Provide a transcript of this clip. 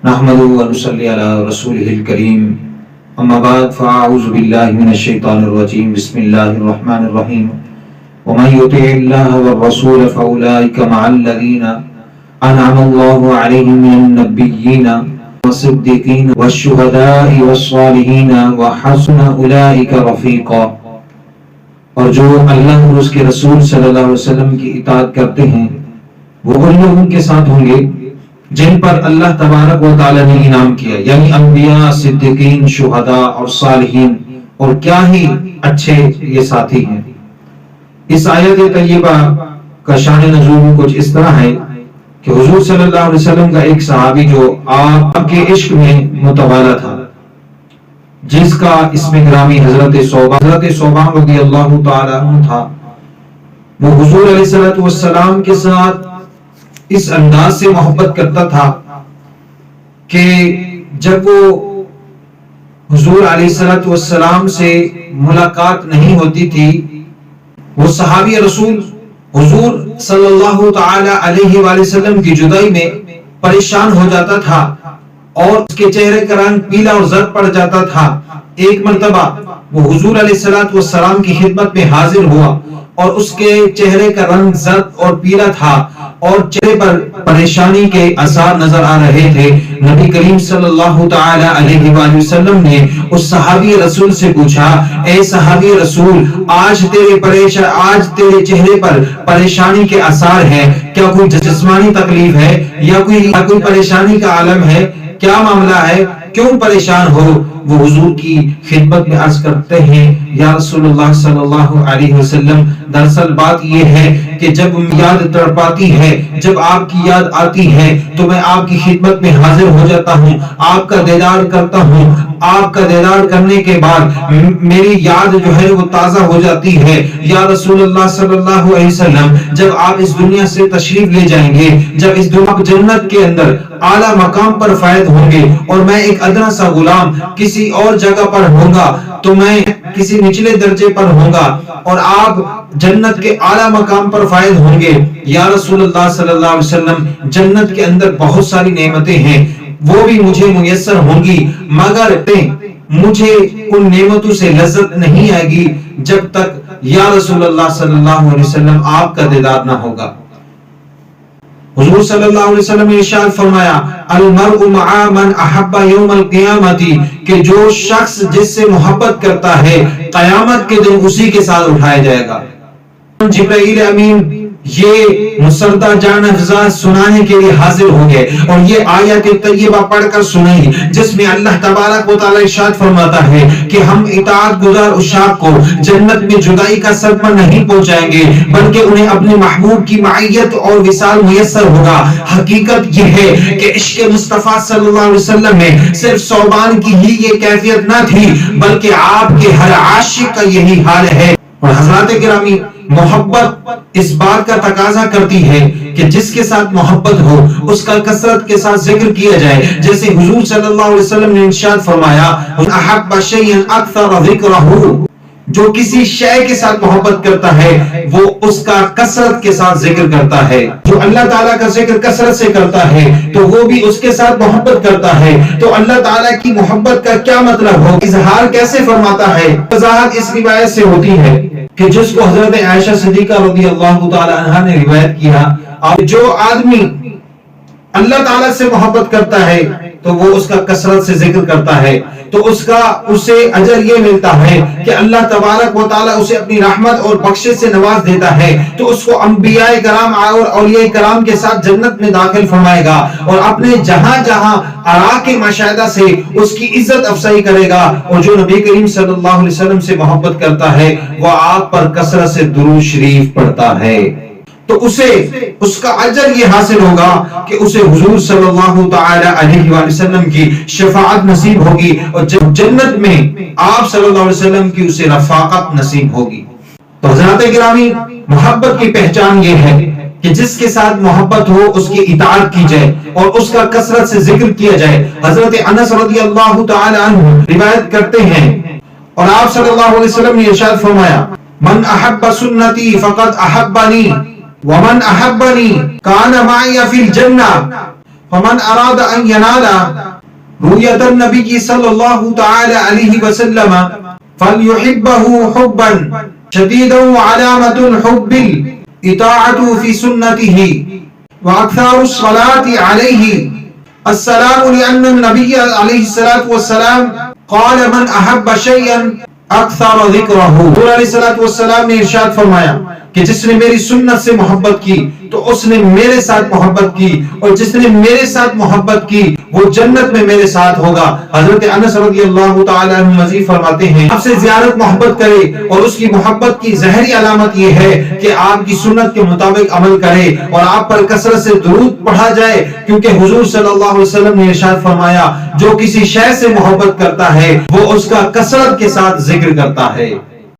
نحمده ونصلي على رسوله الكريم اما بعد فاعوذ بالله من الشيطان الرجيم بسم الله الرحمن الرحيم ومن يطع الله والرسول فاولئك مع الذين انعم الله عليهم من النبيين والصديقين والشهداء والصالحين وحسن اولئك رفيقا۔ اور جو اللہ اور اس کے رسول صلی اللہ علیہ وسلم کی اطاعت کرتے ہیں وہ ان لوگوں کے ساتھ ہوں گے جن پر اللہ تبارک و تعالی نے انعام کیا، یعنی انبیاء، صدیقین، شہداء اور صالحین، اور کیا ہی اچھے یہ ساتھی ہیں۔ اس آیت طیبہ کا شان نزول کچھ اس طرح ہے کہ حضور صلی اللہ علیہ وسلم کا ایک صحابی جو آپ کے عشق میں متوالا تھا، جس کا اسم گرامی حضرت صوبان رضی اللہ تعالی عنہ تھا، وہ حضور علیہ السلام کے ساتھ اس انداز سے محبت کرتا تھا کہ جب وہ حضور علیہ السلام سے ملاقات نہیں ہوتی تھی، وہ صحابی رسول حضور صلی اللہ تعالی علیہ وآلہ وسلم کی جدائی میں پریشان ہو جاتا تھا اور اس کے چہرے کا رنگ پیلا اور زرد پڑ جاتا تھا۔ ایک مرتبہ وہ حضور علیہ السلام کی خدمت میں حاضر ہوا اور اس کے چہرے کا رنگ زرد اور پیلا تھا اور چہرے پر پریشانی کے آثار نظر آ رہے تھے۔ نبی کریم صلی اللہ تعالی علیہ وآلہ وسلم نے اس صحابی رسول سے پوچھا، اے صحابی رسول، آج تیرے چہرے پر پریشانی کے آثار ہیں، کیا کوئی جسمانی تکلیف ہے یا کوئی پریشانی کا عالم ہے؟ کیا معاملہ ہے؟ کیوں پریشان ہو؟ وہ حضور کی خدمت میں عرض کرتے ہیں، یا رسول اللہ صلی اللہ علیہ وسلم، دراصل بات یہ ہے کہ جب یاد تڑپاتی ہے، جب آپ کی یاد آتی ہے تو میں آپ کی خدمت میں حاضر ہو جاتا ہوں، آپ کا دیدار کرتا ہوں۔ آپ کا دیدار کرنے کے بعد میری یاد جو ہے وہ تازہ ہو جاتی ہے۔ یا رسول اللہ صلی اللہ علیہ وسلم، جب آپ اس دنیا سے تشریف لے جائیں گے، جب اس دنیا جنت کے اندر اعلیٰ مقام پر فائد ہوں گے اور میں ایک ادنا سا غلام کسی اور جگہ پر ہوں گا تو میں کسی نچلے درجے پر ہوں گا اور آپ جنت کے اعلیٰ مقام پر فائد ہوں گے۔ یا رسول اللہ صلی اللہ علیہ وسلم، جنت کے اندر بہت ساری نعمتیں ہیں، وہ بھی مجھے میسر ہوں گی، مگر مجھے ان نعمتوں سے لذت نہیں آئے گی جب تک یا رسول اللہ صلی اللہ علیہ وسلم آپ کا دیدار نہ ہوگا۔ حضور صلی اللہ علیہ وسلم نے ارشاد فرمایا، المرء مع من احب یوم القیامت، کہ جو شخص جس سے محبت کرتا ہے قیامت کے دن اسی کے ساتھ اٹھایا جائے گا۔ جبرائیل امین یہ مسردہ جان افزا سنانے کے لیے حاضر ہوں گے اور یہ آیت طیبہ پڑھ کر سنیں جس میں اللہ تبارک و تعالی ارشاد فرماتا ہے کہ ہم اطاعت گزار اشاق کو جنت میں جدائی کا صدمہ نہیں پہنچائیں گے بلکہ انہیں اپنے محبوب کی معیت اور وصال میسر ہوگا۔ حقیقت یہ ہے کہ عشق مصطفیٰ صلی اللہ علیہ وسلم میں صرف صوبان کی ہی یہ کیفیت نہ تھی بلکہ آپ کے ہر عاشق کا یہی حال ہے۔ اور حضرات گرامی، محبت اس بات کا تقاضا کرتی ہے کہ جس کے ساتھ محبت ہو اس کا کثرت کے ساتھ ذکر کیا جائے، جیسے حضور صلی اللہ علیہ وسلم نے ارشاد فرمایا، احب شیئا اکثر ذکرہ، جو کسی شے کے ساتھ محبت کرتا ہے وہ اس کا کثرت کے ساتھ ذکر کرتا ہے۔ جو اللہ تعالیٰ کا ذکر کثرت سے کرتا ہے تو وہ بھی اس کے ساتھ محبت کرتا ہے۔ تو اللہ تعالیٰ کی محبت کا کیا مطلب ہو، اظہار کیسے فرماتا ہے؟ وضاحت اس روایت سے ہوتی ہے کہ جس کو حضرت عائشہ صدیقہ رضی اللہ تعالی عنہا نے روایت کیا، جو آدمی اللہ تعالیٰ سے محبت کرتا ہے تو وہ اس کا کثرت سے ذکر کرتا ہے تو اسے اجر یہ ملتا ہے کہ اللہ تبارک و تعالیٰ اسے اپنی رحمت اور بخشش سے نواز دیتا ہے تو اس کو انبیاء کرام اور اولیاء کرام کے ساتھ جنت میں داخل فرمائے گا اور اپنے جہاں جہاں اراک مشاہدہ سے اس کی عزت افزائی کرے گا۔ اور جو نبی کریم صلی اللہ علیہ وسلم سے محبت کرتا ہے وہ آپ پر کثرت سے درود شریف پڑھتا ہے تو اسے اس کا اجر یہ حاصل ہوگا کہ اسے حضور صلی اللہ تعالی علیہ وآلہ وسلم کی شفاعت نصیب ہوگی اور جنت میں آپ صلی اللہ علیہ وسلم کی اسے رفاقت نصیب ہوگی۔ تو حضرات گرامی، محبت کی پہچان یہ ہے کہ جس کے ساتھ محبت ہو اس کی اطاعت کی جائے اور اس کا کثرت سے ذکر کیا جائے۔ حضرت انس رضی اللہ تعالی عنہ روایت کرتے ہیں اور آپ صلی اللہ علیہ وسلم نے ارشاد فرمایا، من احب سنتی فقد احبنی ومن احبنی کان معی فی الجنہ۔ فمن اراد ان ينال رؤية النبي صلى الله تعالى عليه وسلم فليحبه حبا شديدا وعلامة الحب الإطاعة في سنته وأكثر الصلاة عليه السلام، لأن النبي عليه الصلاة والسلام قال من أحب شيئا اکثر ذکرہ۔ حضور علیہ السلام نے ارشاد فرمایا کہ جس نے میری سنت سے محبت کی تو اس نے میرے ساتھ محبت کی، اور جس نے میرے ساتھ محبت کی وہ جنت میں میرے ساتھ ہوگا۔ حضرت انس رضی اللہ تعالی عنہ مزید فرماتے ہیں آپ سے زیارت محبت کرے، اور اس کی محبت کی ظاہری علامت یہ ہے کہ آپ کی سنت کے مطابق عمل کرے اور آپ پر کثرت سے درود پڑھا جائے، کیونکہ حضور صلی اللہ علیہ وسلم نے ارشاد فرمایا جو کسی شے سے محبت کرتا ہے وہ اس کا کثرت کے ساتھ ذکر کرتا ہے۔